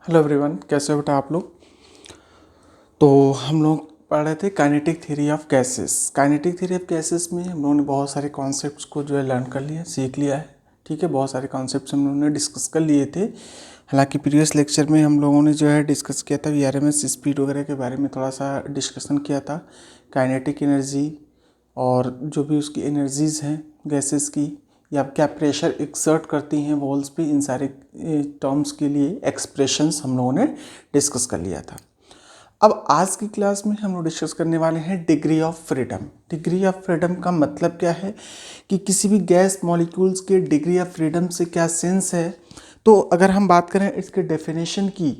Hello everyone, कैसे हो बेटा आप लोग। तो हम लोग पढ़ रहे थे kinetic theory of gases. Kinetic theory of gases में हम लोगों ने बहुत सारे कॉन्सेप्ट्स को जो है लर्न कर लिया, सीख लिया है। ठीक है, बहुत सारे कॉन्सेप्ट्स हम लोगों ने डिस्कस कर लिए थे। हालांकि प्रीवियस लेक्चर में हम लोगों ने जो है डिस्कस किया था वीआरएमएस स्पीड वगैरह के बारे में, थोड़ा सा डिस्कशन किया था। काइनेटिक एनर्जी और जो भी उसकी एनर्जीज़ हैं गैसेस की, या क्या प्रेशर एक्सर्ट करती हैं वॉल्स पे, इन सारे टर्म्स के लिए एक्सप्रेशंस हम लोगों ने डिस्कस कर लिया था। अब आज की क्लास में हम लोग डिस्कस करने वाले हैं degree of freedom. Degree of freedom का मतलब क्या है कि किसी भी गैस मॉलिक्यूल्स के डिग्री ऑफ फ्रीडम से क्या सेंस है। तो अगर हम बात करें इसके डेफिनेशन की,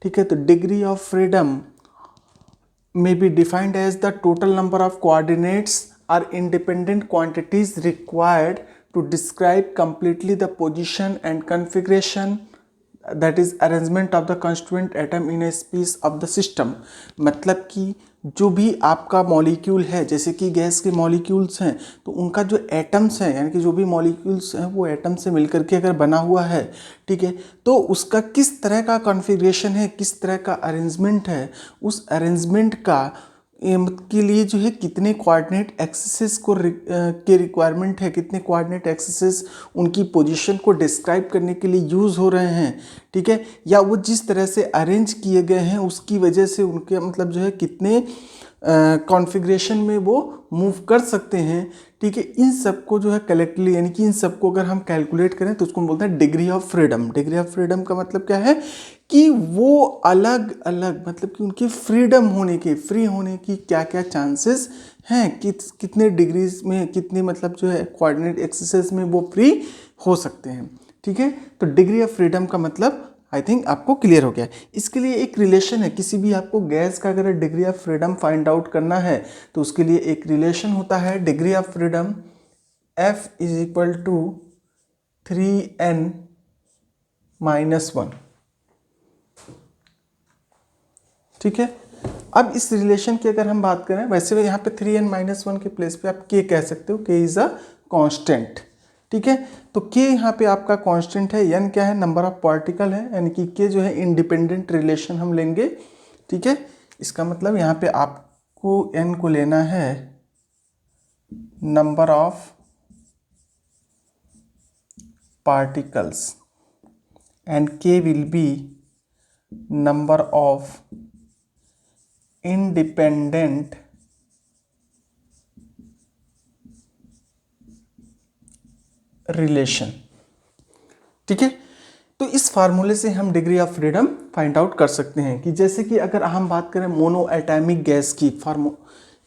ठीक है, तो degree of freedom may be defined as the total number of coordinates or independent quantities required to describe completely the position and configuration, that is arrangement of the constituent atom in a piece of the system। मतलब कि जो भी आपका molecule है, जैसे कि gas के molecules हैं, तो उनका जो एटम्स हैं, यानी कि जो भी मॉलिक्यूल्स हैं वो एटम से मिलकर के अगर बना हुआ है, ठीक है, तो उसका किस तरह का कॉन्फ़िगरेशन है, किस तरह का अरेंजमेंट है, उस अरेंजमेंट का के लिए जो है कितने कोऑर्डिनेट एक्सिसेस को के रिक्वायरमेंट है, कितने कोऑर्डिनेट एक्सिसेस उनकी पोजीशन को डिस्क्राइब करने के लिए यूज़ हो रहे हैं, ठीक है, या वो जिस तरह से अरेंज किए गए हैं उसकी वजह से उनके मतलब जो है कितने कॉन्फ़िगरेशन में वो मूव कर सकते हैं, ठीक है। इन सबको जो है कलेक्टिवली, यानी कि इन सबको अगर हम कैलकुलेट करें तो उसको हम बोलते हैं degree of freedom. Degree of freedom का मतलब क्या है कि वो अलग अलग, मतलब कि उनकी फ्रीडम होने के, फ्री होने की क्या क्या चांसेस हैं, कितने डिग्रीज में, कितने मतलब जो है कोऑर्डिनेट एक्सिसेस में वो फ्री हो सकते हैं, ठीक है। तो डिग्री ऑफ फ्रीडम का मतलब आई थिंक आपको क्लियर हो गया। इसके लिए एक रिलेशन है, किसी भी आपको गैस का अगर degree of freedom find out करना है तो उसके लिए एक रिलेशन होता है, degree of freedom F is equal to 3n minus 1, ठीक है। अब इस रिलेशन की अगर हम बात करें, वैसे भी यहाँ पे 3n माइनस 1 के प्लेस पे आप k कह सकते हो, k इज़ अ कांस्टेंट, ठीक है। तो k यहाँ पे आपका कांस्टेंट है, n क्या है, नंबर ऑफ पार्टिकल है, यानी कि k जो है इंडिपेंडेंट रिलेशन हम लेंगे, ठीक है। इसका मतलब यहाँ पे आपको n को लेना है number of particles and k will be number of independent relation, ठीक है। तो इस फार्मूले से हम degree of freedom find out कर सकते हैं कि जैसे कि अगर हम बात करें मोनो एटॉमिक गैस की,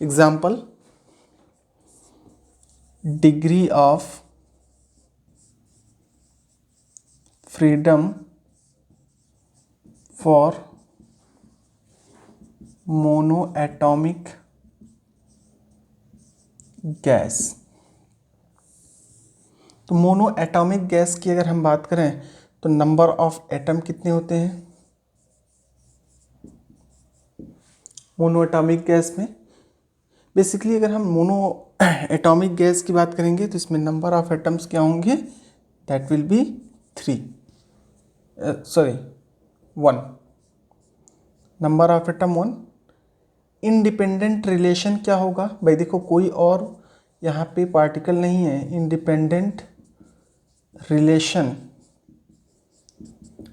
example degree of freedom for mono atomic gas. तो मोनो एटॉमिक गैस की अगर हम बात करें तो नंबर ऑफ एटम कितने होते हैं मोनो एटॉमिक गैस में। बेसिकली अगर हम मोनो एटॉमिक गैस की बात करेंगे तो इसमें नंबर ऑफ एटम्स क्या होंगे, that will B 1, number of atom 1। Independent relation क्या होगा भाई, देखो कोई और यहाँ पे पार्टिकल नहीं है, इंडिपेंडेंट रिलेशन,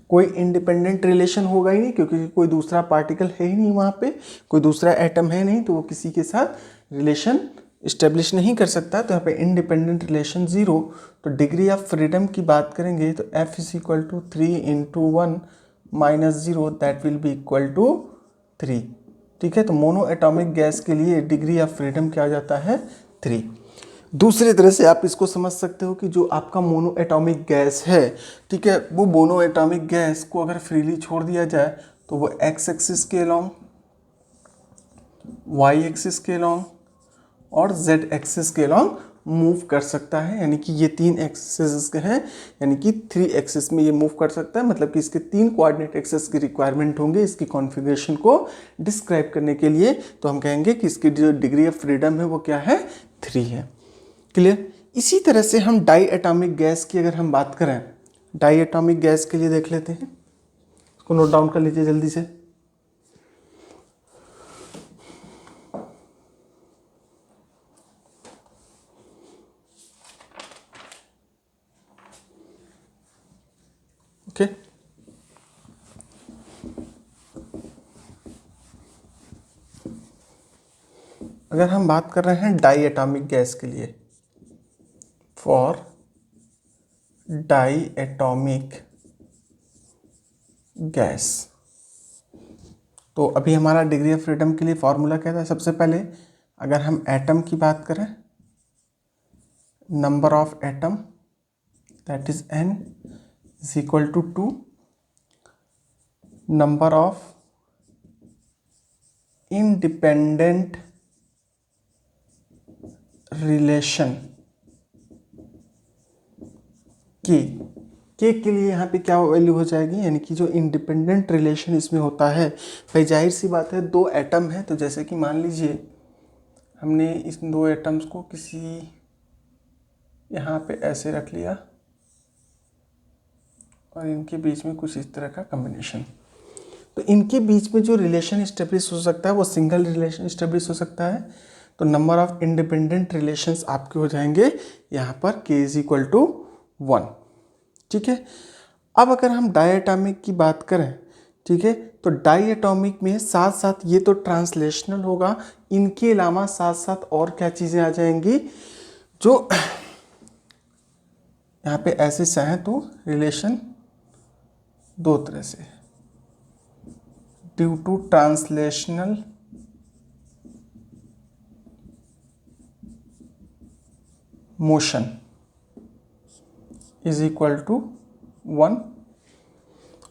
कोई इंडिपेंडेंट रिलेशन होगा ही नहीं क्योंकि कोई दूसरा पार्टिकल है ही नहीं वहाँ पे, कोई दूसरा एटम है नहीं, तो वो किसी के साथ रिलेशन इस्टेब्लिश नहीं कर सकता। तो यहाँ पे इंडिपेंडेंट रिलेशन 0। तो डिग्री ऑफ फ्रीडम की बात करेंगे तो F is equal to 3 into 1 minus 0, that will be equal to 3, ठीक है। तो मोनो एटॉमिक गैस के लिए डिग्री ऑफ फ्रीडम क्या आ जाता है, 3। दूसरी तरह से आप इसको समझ सकते हो कि जो आपका मोनो एटॉमिक गैस है, ठीक है, वो मोनो एटॉमिक गैस को अगर फ्रीली छोड़ दिया जाए तो वो एक्स एक्सिस के अलॉन्ग, वाई एक्सिस के अलॉन्ग और जेड एक्सिस के अलॉन्ग मूव कर सकता है। यानी कि ये 3 एक्सिस के हैं, यानी कि 3 एक्सिस में ये मूव कर सकता है, मतलब कि इसके 3 कोऑर्डिनेट एक्सिस की रिक्वायरमेंट होंगे इसकी कॉन्फ़िगरेशन को डिस्क्राइब करने के लिए। तो हम कहेंगे कि इसकी जो डिग्री ऑफ फ्रीडम है वो क्या है, 3 है। क्लियर। इसी तरह से हम डाई एटॉमिक गैस की अगर हम बात करें, डाई एटॉमिक गैस के लिए देख लेते हैं, इसको नोट डाउन कर लीजिए जल्दी से। ओके, अगर हम बात कर रहे हैं डाई एटॉमिक गैस के लिए, फॉर डाई एटॉमिक गैस, तो अभी हमारा डिग्री ऑफ फ्रीडम के लिए फॉर्मूला क्या था? सबसे पहले अगर हम एटम की बात करें, number of atom that is n is equal to 2, number of independent relation के लिए यहाँ पे क्या वैल्यू हो जाएगी, यानी कि जो इंडिपेंडेंट रिलेशन इसमें होता है, भाई जाहिर सी बात है दो एटम है, तो जैसे कि मान लीजिए हमने इस दो एटम्स को किसी यहाँ पे ऐसे रख लिया और इनके बीच में कुछ इस तरह का कॉम्बिनेशन, तो इनके बीच में जो रिलेशन इस्टेब्लिश हो सकता है वो सिंगल रिलेशन इस्टेब्लिश हो सकता है। तो नंबर ऑफ इंडिपेंडेंट रिलेशंस आपके हो जाएंगे यहाँ पर k इज इक्वल टू 1। ठीक है, अब अगर हम डायएटॉमिक की बात करें, ठीक है, तो डायएटॉमिक में साथ साथ ये तो ट्रांसलेशनल होगा, इनके अलावा साथ साथ और क्या चीज़ें आ जाएंगी, जो यहाँ पे ऐसे चाहें तो रिलेशन दो तरह से, due to translational motion is equal to 1,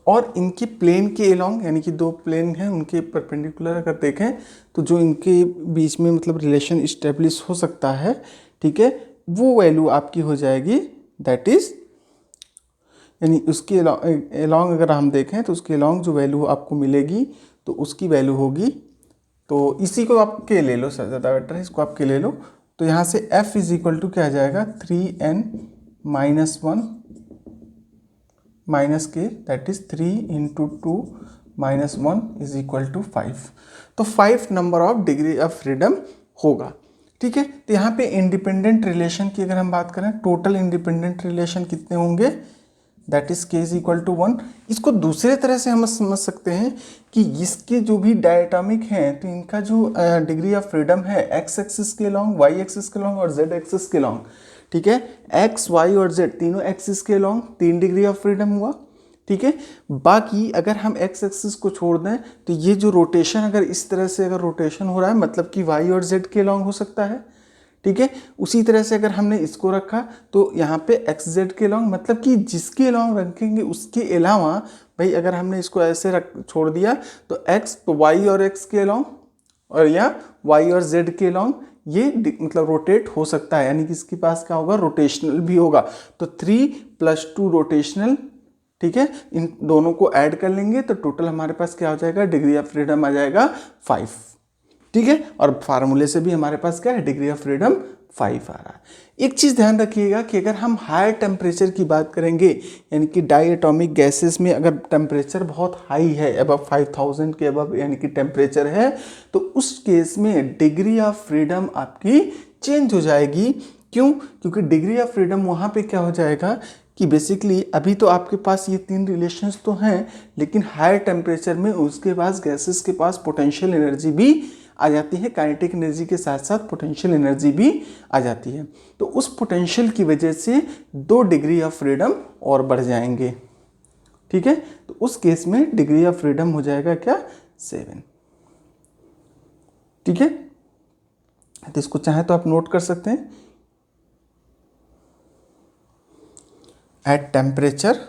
और इनके प्लेन के अलोंग, यानी कि दो प्लेन हैं उनके परपेंडिकुलर अगर देखें तो जो इनके बीच में मतलब रिलेशन इस्टेब्लिश हो सकता है, ठीक है, वो वैल्यू आपकी हो जाएगी दैट इज, यानी उसके अलोंग अगर हम देखें तो उसके अलोंग जो वैल्यू आपको मिलेगी तो उसकी वैल्यू होगी, तो इसी को आप के ले लो, सर ज़्यादा बेटर है, इसको आप के ले लो, तो यहाँ से f इज इक्वल टू क्या आ जाएगा 3n minus 1 minus K, that is 3 into 2 minus 1 is equal to 5, तो 5 number of degree of freedom होगा। ठीक है, तो यहाँ पे इंडिपेंडेंट रिलेशन की अगर हम बात करें, टोटल इंडिपेंडेंट रिलेशन कितने होंगे, दैट इज के इज इक्वल टू 1। इसको दूसरे तरह से हम समझ सकते हैं कि इसके जो भी डायटॉमिक हैं तो इनका जो डिग्री ऑफ फ्रीडम है एक्स एक्सिस के लॉन्ग, वाई एक्सिस के लॉन्ग और जेड एक्सिस के लॉन्ग, ठीक है, एक्स वाई और जेड तीनों एक्सिस के लॉन्ग 3 डिग्री ऑफ फ्रीडम हुआ। ठीक है, बाकी अगर हम एक्स एक्सिस को छोड़ दें तो ये जो रोटेशन अगर इस तरह से अगर रोटेशन हो रहा है मतलब कि वाई और जेड के लॉन्ग हो सकता है। ठीक है, उसी तरह से अगर हमने इसको रखा तो यहाँ पे एक्स जेड के लॉन्ग, मतलब कि जिसके लॉन्ग रखेंगे उसके अलावा, भाई अगर हमने इसको ऐसे रख छोड़ दिया तो एक्स तो वाई और एक्स के लॉन्ग, और या वाई और जेड के लॉन्ग ये मतलब रोटेट हो सकता है, यानी कि इसके पास क्या होगा, रोटेशनल भी होगा। तो 3 + 2 रोटेशनल, ठीक है, इन दोनों को ऐड कर लेंगे तो टोटल हमारे पास क्या हो जाएगा, डिग्री ऑफ फ्रीडम आ जाएगा 5। ठीक है, और फार्मूले से भी हमारे पास क्या है, डिग्री ऑफ फ्रीडम 5 आ रहा है। एक चीज़ ध्यान रखिएगा कि अगर हम हायर टेम्परेचर की बात करेंगे, यानी कि डाई एटॉमिक गैसेस में अगर टेम्परेचर बहुत हाई है, अबव 5000 के अबव यानी कि टेम्परेचर है, तो उस केस में डिग्री ऑफ फ्रीडम आपकी चेंज हो जाएगी। क्यों? क्योंकि डिग्री ऑफ फ्रीडम वहाँ पे क्या हो जाएगा कि बेसिकली अभी तो आपके पास ये 3 रिलेशंस तो हैं, लेकिन हायर टेम्परेचर में उसके पास गैसेस के पास पोटेंशियल एनर्जी भी आ जाती है, काइनेटिक एनर्जी के साथ साथ पोटेंशियल एनर्जी भी आ जाती है। तो उस पोटेंशियल की वजह से 2 डिग्री ऑफ फ्रीडम और बढ़ जाएंगे। ठीक है, तो उस केस में डिग्री ऑफ फ्रीडम हो जाएगा क्या, 7। ठीक है, तो इसको चाहे तो आप नोट कर सकते हैं, at temperature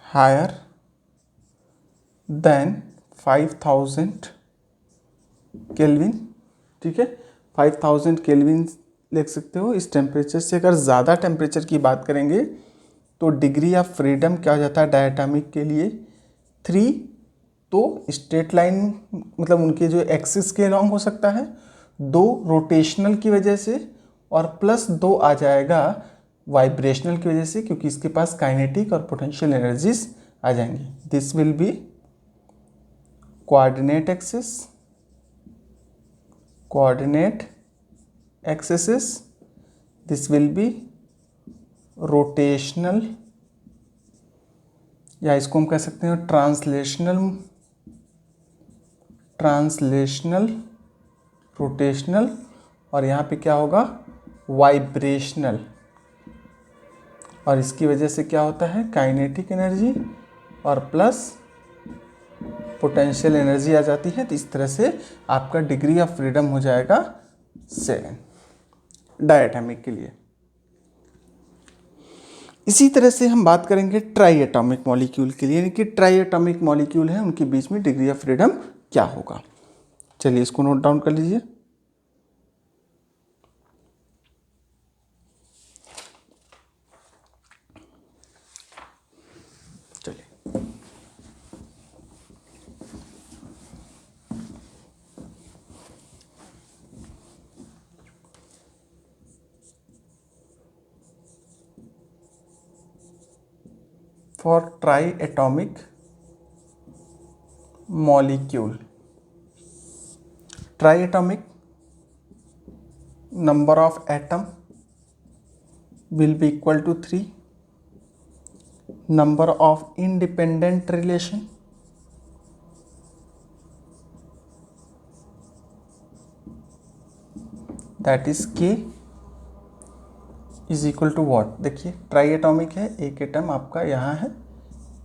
higher than 5000 kelvin. ठीक है, 5000 केल्विन लिख सकते हो। इस टेम्परेचर से अगर ज़्यादा टेम्परेचर की बात करेंगे तो डिग्री ऑफ फ्रीडम क्या हो जाता है डायटॉमिक के लिए 3। तो स्ट्रेट लाइन मतलब उनके जो एक्सिस के अलॉन्ग हो सकता है, 2 रोटेशनल की वजह से, और +2 आ जाएगा वाइब्रेशनल की वजह से, क्योंकि इसके पास काइनेटिक और पोटेंशियल एनर्जीज आ जाएंगी। This will B coordinate axes, this will B rotational, या इसको हम कह सकते हैं ट्रांसलेशनल, रोटेशनल, और यहाँ पे क्या होगा वाइब्रेशनल। और इसकी वजह से क्या होता है काइनेटिक एनर्जी और प्लस पोटेंशियल एनर्जी आ जाती है। तो इस तरह से आपका डिग्री ऑफ फ्रीडम हो जाएगा 7 डायटोमिक के लिए। इसी तरह से हम बात करेंगे ट्राई एटॉमिक मॉलिक्यूल के लिए, यानी कि ट्राई एटॉमिक मॉलिक्यूल है उनके बीच में डिग्री ऑफ फ्रीडम क्या होगा। चलिए इसको नोट डाउन कर लीजिए। चलिए for triatomic molecule, triatomic number of atom will be equal to 3, number of independent relation that is K is equal to what. देखिए ट्राई एटॉमिक है, एक एटम आपका यहाँ है,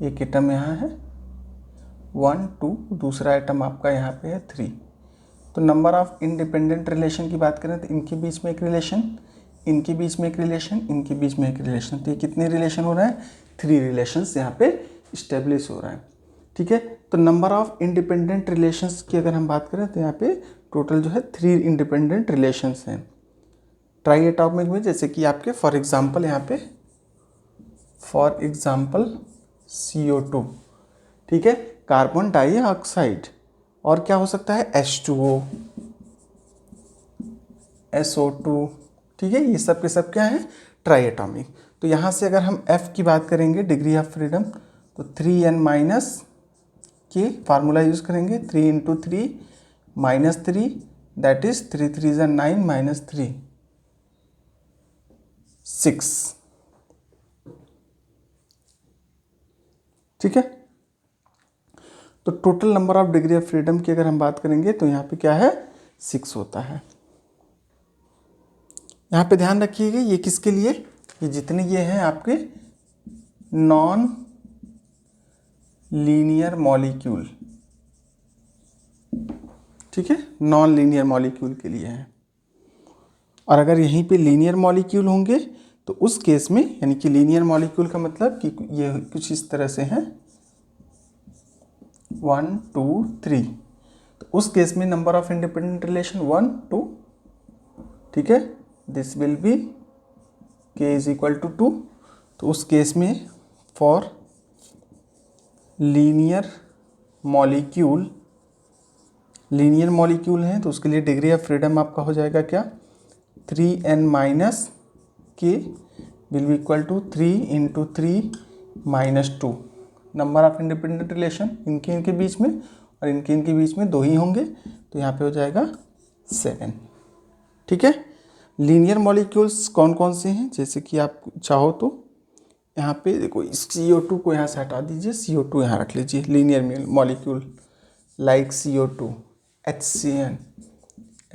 एक एटम यहाँ है 1 2, दूसरा एटम आपका यहाँ पे है 3। तो नंबर ऑफ इंडिपेंडेंट रिलेशन की बात करें तो इनके बीच में एक रिलेशन, इनके बीच में एक रिलेशन, इनके बीच में एक रिलेशन। तो ये कितने रिलेशन हो रहा है 3 रिलेशंस यहाँ पे इस्टेब्लिश हो रहा है। ठीक है, तो नंबर ऑफ इंडिपेंडेंट रिलेशंस की अगर हम बात करें तो यहाँ पे टोटल जो है 3 इंडिपेंडेंट रिलेशंस हैं ट्राई एटॉमिक में। जैसे कि आपके फॉर एग्जांपल यहाँ पे फॉर एग्जांपल CO2, ठीक है, कार्बन डाइऑक्साइड, और क्या हो सकता है H2O, SO2, ठीक है, ये सब के सब क्या है ट्राई एटॉमिक। तो यहाँ से अगर हम F की बात करेंगे डिग्री ऑफ फ्रीडम तो 3n माइनस के फार्मूला यूज़ करेंगे 3 × 3 - 3 दैट इज 3 3 9 - 3 6। ठीक है, तो total number of degree of freedom की अगर हम बात करेंगे तो यहाँ पे क्या है 6 होता है। यहाँ पे ध्यान रखिएगा ये किसके लिए, ये जितने ये हैं आपके नॉन लीनियर मॉलिक्यूल, ठीक है, नॉन लीनियर मॉलिक्यूल के लिए है। और अगर यहीं पे लीनियर मॉलिक्यूल होंगे तो उस केस में, यानी कि लीनियर मॉलिक्यूल का मतलब कि ये कुछ इस तरह से है 1 2 3, तो उस केस में नंबर ऑफ इंडिपेंडेंट रिलेशन 1 2, ठीक है, this will be K is equal to 2। तो उस केस में फॉर लीनियर मॉलिक्यूल हैं तो उसके लिए डिग्री ऑफ फ्रीडम आपका हो जाएगा क्या 3n minus K will be equal to 3 × 3 - 2। Number of independent relation इनके बीच में और इनके बीच में 2 ही होंगे, तो यहाँ पे हो जाएगा 7। ठीक है, लीनियर मॉलिक्यूल्स कौन कौन से हैं, जैसे कि आप चाहो तो यहाँ पे देखो इस CO2 को यहाँ से हटा दीजिए, CO2 यहाँ रख लीजिए। Linear molecule like CO2, HCN,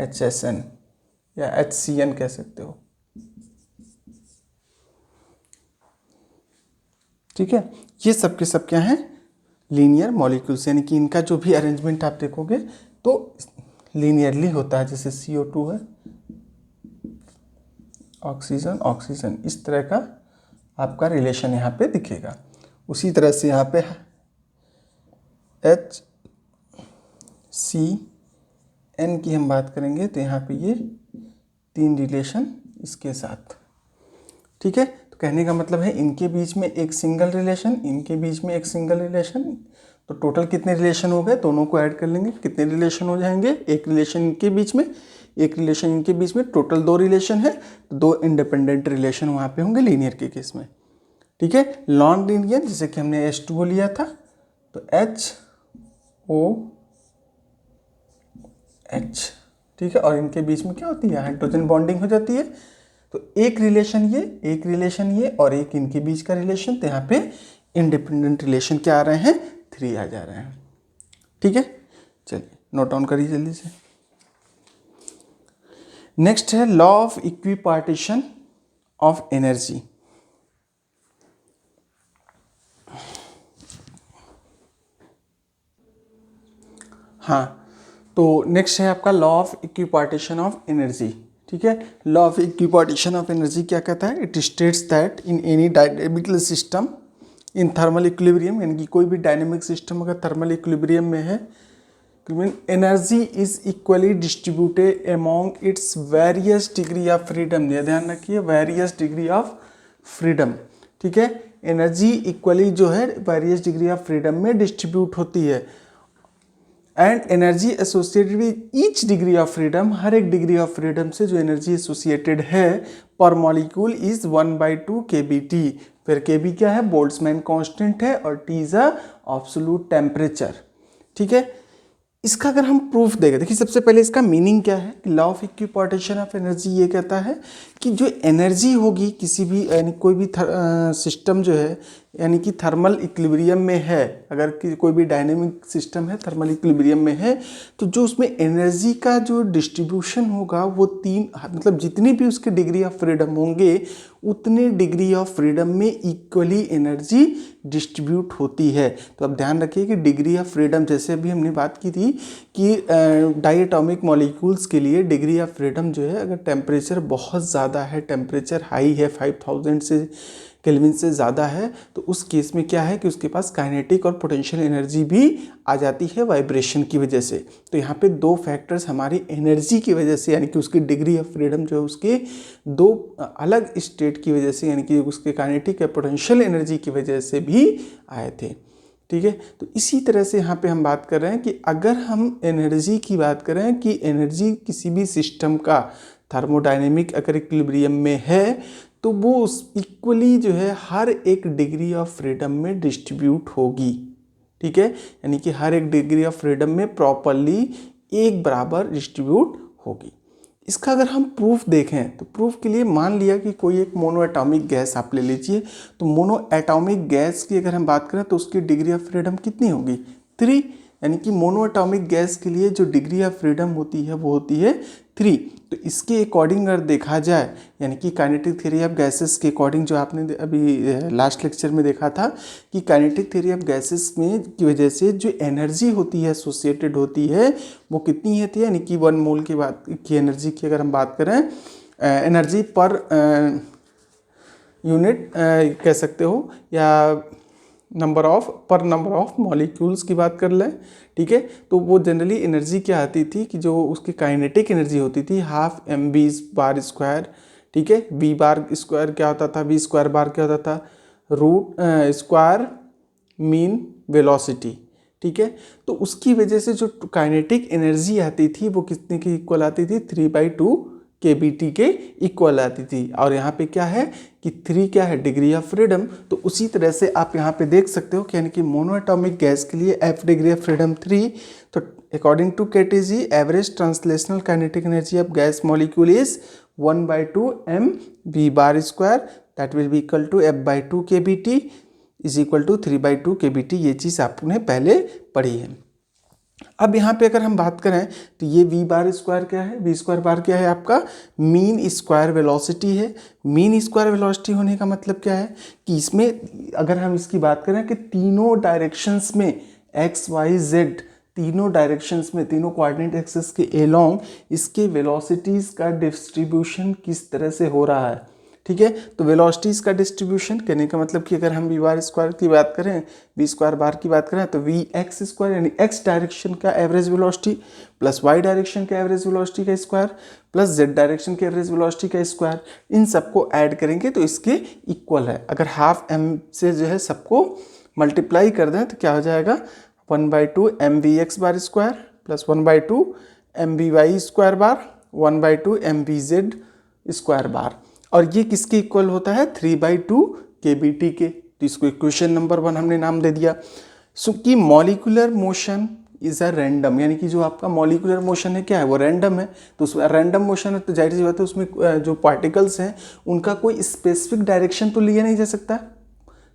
HSN या HCN कह सकते हो। ठीक है, ये सब के सब क्या हैं लीनियर मॉलिक्यूल्स, यानी कि इनका जो भी अरेंजमेंट आप देखोगे तो लीनियरली होता है। जैसे CO2 है, ऑक्सीजन ऑक्सीजन, इस तरह का आपका रिलेशन यहाँ पे दिखेगा। उसी तरह से यहाँ पे HCN की हम बात करेंगे तो यहाँ पे ये 3 रिलेशन इसके साथ। ठीक है, तो कहने का मतलब है इनके बीच में एक सिंगल रिलेशन, इनके बीच में एक सिंगल रिलेशन, तो टोटल कितने रिलेशन हो गए, दोनों को ऐड कर लेंगे कितने रिलेशन हो जाएंगे, एक रिलेशन इनके बीच में, एक रिलेशन इनके बीच में, टोटल 2 रिलेशन है, तो 2 इंडिपेंडेंट रिलेशन वहाँ पे होंगे लीनियर के केस में। ठीक है, नॉन लीनियर जैसे कि हमने H2O लिया था, तो HOH, ठीक है, और इनके बीच में क्या होती है, हाइड्रोजन बॉन्डिंग हो जाती है। तो एक रिलेशन ये, एक रिलेशन ये, और एक इनके बीच का रिलेशन, तो यहाँ पे इंडिपेंडेंट रिलेशन क्या आ रहे हैं, 3 आ जा रहे हैं। ठीक है, चलिए नोट डाउन करिए जल्दी से। नेक्स्ट है law of equipartition of energy. हाँ, तो नेक्स्ट है आपका law of equipartition of energy. ठीक है, law of equipartition of energy क्या कहता है, it states that in any dynamical system in thermal equilibrium, यानी कि कोई भी डायनेमिक सिस्टम अगर थर्मल इक्विलिब्रियम में है, energy is equally distributed among its various degree of freedom. ये ध्यान रखिए, वेरियस डिग्री ऑफ फ्रीडम। ठीक है, एनर्जी इक्वली जो है वेरियस डिग्री ऑफ फ्रीडम में डिस्ट्रीब्यूट होती है, and energy associated with each degree of freedom, हर एक डिग्री ऑफ फ्रीडम से जो एनर्जी एसोसिएटेड है पर मॉलिक्यूल इज 1/2 kBT। फिर kB क्या है, बोल्ट्जमैन कांस्टेंट है, और T इज एब्सोल्यूट टेम्परेचर। ठीक है, इसका अगर हम प्रूफ देखें, देखिए सबसे पहले इसका मीनिंग क्या है, law of equipartition of energy ये कहता है कि जो एनर्जी होगी किसी भी, यानी कोई भी सिस्टम जो है, यानी कि थर्मल इक्विलिब्रियम में है, अगर कोई भी डायनेमिक सिस्टम है थर्मल इक्विलिब्रियम में है, तो जो उसमें एनर्जी का जो डिस्ट्रीब्यूशन होगा वो 3, मतलब जितनी भी उसके डिग्री ऑफ फ्रीडम होंगे उतने डिग्री ऑफ फ्रीडम में इक्वली एनर्जी डिस्ट्रीब्यूट होती है। तो अब ध्यान रखिए कि डिग्री ऑफ फ्रीडम, जैसे अभी हमने बात की थी कि डायटोमिक मॉलिक्यूल्स के लिए डिग्री ऑफ फ्रीडम जो है, अगर टेम्परेचर बहुत ज़्यादा है, टेम्परेचर हाई है, 5000 से केल्विन से ज़्यादा है, तो उस केस में क्या है कि उसके पास काइनेटिक और पोटेंशियल एनर्जी भी आ जाती है वाइब्रेशन की वजह से। तो यहाँ पे 2 फैक्टर्स हमारी एनर्जी की वजह से, यानी कि उसकी डिग्री ऑफ फ्रीडम जो है उसके 2 अलग स्टेट की वजह से, यानी कि उसके काइनेटिक या पोटेंशियल एनर्जी की वजह से भी आए थे। ठीक है, तो इसी तरह से यहाँ पे हम बात कर रहे हैं कि अगर हम एनर्जी की बात करें कि एनर्जी किसी भी सिस्टम का थर्मोडायनेमिक अगर इक्विलिब्रियम में है, तो वो उस इक्वली जो है हर एक डिग्री ऑफ फ्रीडम में डिस्ट्रीब्यूट होगी। ठीक है, यानी कि हर एक डिग्री ऑफ फ्रीडम में प्रॉपरली एक बराबर डिस्ट्रीब्यूट होगी। इसका अगर हम प्रूफ देखें, तो प्रूफ के लिए मान लिया कि कोई एक मोनो एटॉमिक गैस आप ले लीजिए, तो मोनो एटॉमिक गैस की अगर हम बात करें तो उसकी डिग्री ऑफ फ्रीडम कितनी होगी, 3, यानी कि मोनो एटॉमिक गैस के लिए जो डिग्री ऑफ फ्रीडम होती है वो होती है 3। तो इसके अकॉर्डिंग अगर देखा जाए, यानी कि काइनेटिक थ्योरी ऑफ गैसेस के अकॉर्डिंग, जो आपने अभी लास्ट लेक्चर में देखा था कि काइनेटिक थ्योरी ऑफ गैसेस में की वजह से जो एनर्जी होती है एसोसिएटेड होती है वो कितनी होती है, यानी कि 1 मोल की बात की एनर्जी की अगर हम बात करें, एनर्जी पर यूनिट कह सकते हो, या नंबर ऑफ मॉलिक्यूल्स की बात कर लें। ठीक है, तो वो जनरली एनर्जी क्या आती थी कि जो उसकी काइनेटिक एनर्जी होती थी ½ mv/²। ठीक है, v बार स्क्वायर क्या होता था, v² बार क्या होता था, रूट स्क्वायर मीन वेलोसिटी। ठीक है, तो उसकी वजह से जो काइनेटिक एनर्जी आती थी वो कितने की इक्वल आती थी, 3/2 kBT के इक्वल आती थी। और यहाँ पे क्या है कि 3 क्या है, डिग्री ऑफ फ्रीडम। तो उसी तरह से आप यहाँ पे देख सकते हो कि यानी कि मोनो एटॉमिक गैस के लिए F डिग्री ऑफ फ्रीडम 3। तो according to KTG average translational kinetic energy of gas molecule is 1/2 mv/² that will be equal to F/2 kBT is equal to 3/2 kBT। ये चीज़ आपने पहले पढ़ी है। अब यहाँ पे अगर हम बात करें तो ये v² क्या है, v² क्या है, आपका मीन स्क्वायर वेलोसिटी है। मीन स्क्वायर वेलोसिटी होने का मतलब क्या है कि इसमें अगर हम इसकी बात करें कि तीनों डायरेक्शंस में x, y, z, तीनों डायरेक्शंस में, तीनों कोऑर्डिनेट एक्सिस के एलोंग इसके वेलोसिटीज़ का डिस्ट्रीब्यूशन किस तरह से हो रहा है। ठीक है, तो वेलोसिटीज़ का डिस्ट्रीब्यूशन कहने का मतलब कि अगर हम v² की बात करें, v² की बात करें, तो vx² यानी x डायरेक्शन का average velocity plus y direction का एवरेज वेलोसिटी का स्क्वायर प्लस z डायरेक्शन के एवरेज वेलोसिटी का स्क्वायर, इन सबको ऐड करेंगे तो इसके इक्वल है। अगर ½ m से जो है सबको मल्टीप्लाई कर दें तो क्या हो जाएगा, 1/2 mvx² plus 1/2 mvy² 1/2 mv/z square bar, और ये किसके इक्वल होता है 3/2 kBt के। तो इसको इक्वेशन नंबर 1 हमने नाम दे दिया। सो कि molecular motion is a random, यानी कि जो आपका मॉलिक्यूलर मोशन है क्या है वो रैंडम है। तो उसमें रैंडम मोशन है तो जाहिर सी बात है उसमें जो पार्टिकल्स हैं उनका कोई स्पेसिफिक डायरेक्शन तो लिया नहीं जा सकता,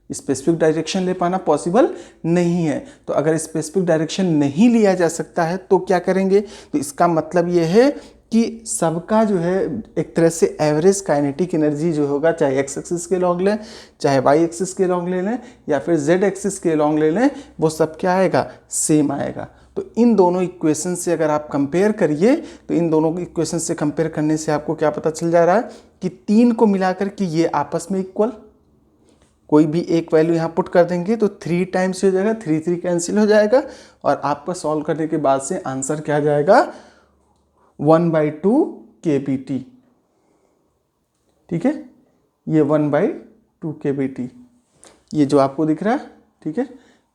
स्पेसिफिक डायरेक्शन ले पाना पॉसिबल नहीं है। तो अगर स्पेसिफिक डायरेक्शन नहीं लिया जा सकता है तो क्या करेंगे, तो इसका मतलब ये है कि सबका जो है एक तरह से एवरेज काइनेटिक एनर्जी जो होगा, चाहे एक्स एक्सिस के लॉन्ग लें, चाहे वाई एक्सिस के लॉन्ग ले लें, या फिर जेड एक्सिस के लॉन्ग ले लें, वो सब क्या आएगा, सेम आएगा। तो इन दोनों इक्वेशन से अगर आप कंपेयर करिए तो इन दोनों इक्वेशन से कंपेयर करने से आपको क्या पता चल जा रहा है कि 3 को मिलाकर के ये आपस में इक्वल, कोई भी एक वैल्यू यहाँ पुट कर देंगे तो 3 टाइम्स हो जाएगा, 3 3 कैंसिल हो जाएगा, और आपका सॉल्व करने के बाद से आंसर क्या जाएगा 1/2 kBt। ठीक है, ये 1/2 kBt, ये जो आपको दिख रहा है, ठीक है,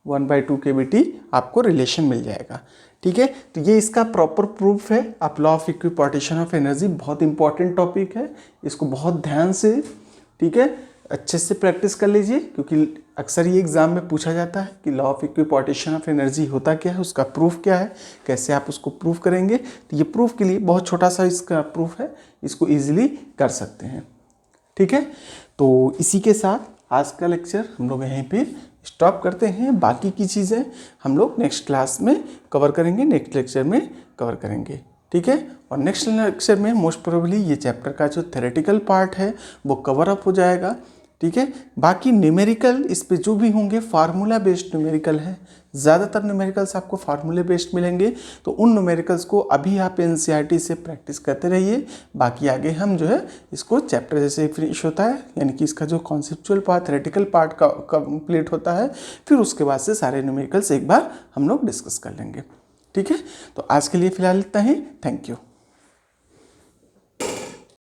1/2 kBt आपको रिलेशन मिल जाएगा। ठीक है, तो ये इसका प्रॉपर प्रूफ है। आप law of equipartition of energy, बहुत इंपॉर्टेंट टॉपिक है, इसको बहुत ध्यान से, ठीक है, अच्छे से प्रैक्टिस कर लीजिए, क्योंकि अक्सर ये एग्जाम में पूछा जाता है कि law of equipartition of energy होता क्या है, उसका प्रूफ क्या है, कैसे आप उसको प्रूफ करेंगे। तो ये प्रूफ के लिए बहुत छोटा सा इसका प्रूफ है, इसको इजीली कर सकते हैं। ठीक है, तो इसी के साथ आज का लेक्चर हम लोग यहीं पे स्टॉप करते हैं। बाकी की चीज़ें हम लोग नेक्स्ट क्लास में कवर करेंगे, नेक्स्ट लेक्चर में कवर करेंगे। ठीक है, और नेक्स्ट लेक्चर में मोस्ट प्रोबेबली ये चैप्टर का जो थ्योरेटिकल पार्ट है वो कवर अप हो जाएगा। ठीक है, बाकी न्यूमेरिकल इस पे जो भी होंगे फार्मूला बेस्ड न्यूमेरिकल है, ज़्यादातर न्यूमेरिकल्स आपको फार्मूले बेस्ड मिलेंगे। तो उन न्यूमेरिकल्स को अभी आप एनसीईआरटी से प्रैक्टिस करते रहिए। बाकी आगे हम जो है इसको चैप्टर जैसे फिनिश होता है, यानी कि इसका जो कॉन्सेप्चुअल पार्ट, थ्योरेटिकल पार्ट का कंप्लीट होता है, फिर उसके बाद से सारे न्यूमेरिकल्स एक बार हम लोग डिस्कस कर लेंगे। ठीक है, तो आज के लिए फिलहाल इतना ही। Thank you.